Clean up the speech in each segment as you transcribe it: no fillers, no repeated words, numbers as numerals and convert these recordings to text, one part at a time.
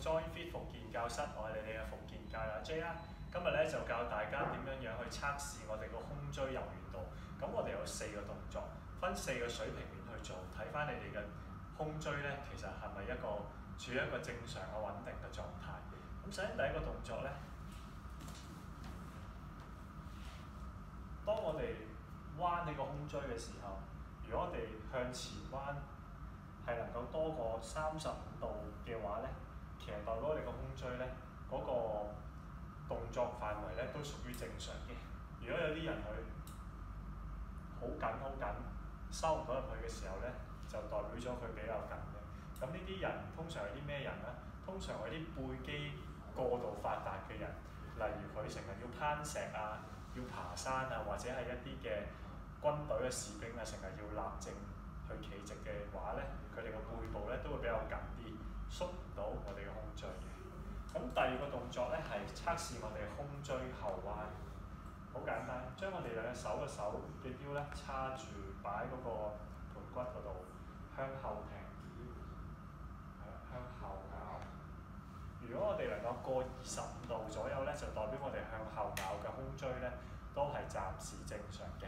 Join Fit 復健教室，我係你哋嘅復健教練 J 啦。今日咧就教大家點樣去測試我哋個胸椎柔軟度。咁我哋有4個動作，分4個水平面去做，睇翻你哋嘅胸椎咧，其實係咪處於一個正常嘅穩定嘅狀態。咁首先第一個動作咧，當我哋彎你個胸椎嘅時候，如果我哋向前彎係能夠多過35度嘅話咧，其實代表你個胸椎咧嗰個動作範圍咧都屬於正常嘅。如果有啲人佢好緊收唔到入去嘅時候咧，就代表咗佢比較緊嘅。咁呢啲人通常係啲咩人咧？通常係啲背肌過度發達嘅人，例如佢成日要攀石啊、要爬山啊，或者係一啲嘅軍隊嘅士兵啊，成日要立正去企直嘅話咧，佢哋個背部咧都會比較緊啲，縮唔到我哋嘅胸椎嘅。咁第二個動作咧係測試我哋胸椎後彎，好簡單，將我哋兩隻手嘅腰咧叉住擺喺嗰個盤骨嗰度，向後平腰，向後咬。如果我哋能夠過25度左右咧，就代表我哋向後咬嘅胸椎咧都係暫時正常嘅。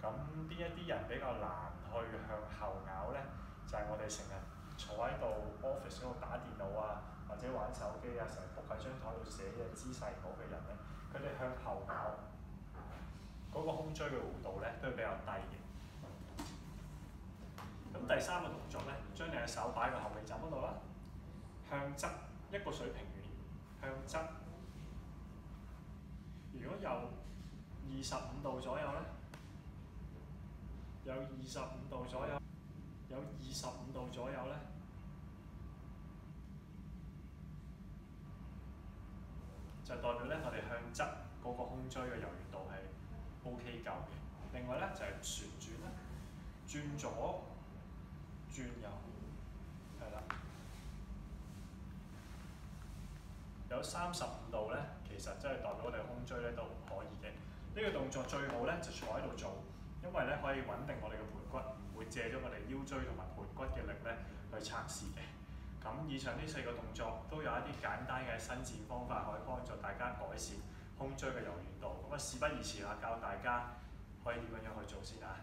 咁呢一啲人比較難去向後咬咧，就係我哋成日坐喺度 office 嗰度打電腦啊，或者玩手機啊，成日仆喺張台度寫嘢姿勢唔好嘅人咧，佢哋向後咬嗰個胸椎嘅弧度咧都會比較低嘅。咁第三個動作咧，將你嘅手擺喺個後尾枕嗰度啦，向側一個水平面向側。如果有25度左右咧，有25度左右咧，就代表咧我哋向側嗰個胸椎嘅柔軟度係 OK 夠嘅。另外咧就係旋轉啦，轉左轉右，係啦。有35度咧，其實真係代表我哋胸椎咧都唔可以嘅。呢個動作最好咧就坐喺度做，因為咧可以穩定我哋嘅盤骨，唔會借咗我哋腰椎同埋盤骨嘅力咧去測試嘅。咁以上呢4個動作都有一啲簡單嘅伸展方法，可以幫助大家改善胸椎嘅柔軟度。咁事不宜遲啦，教大家可以點樣去做先啊！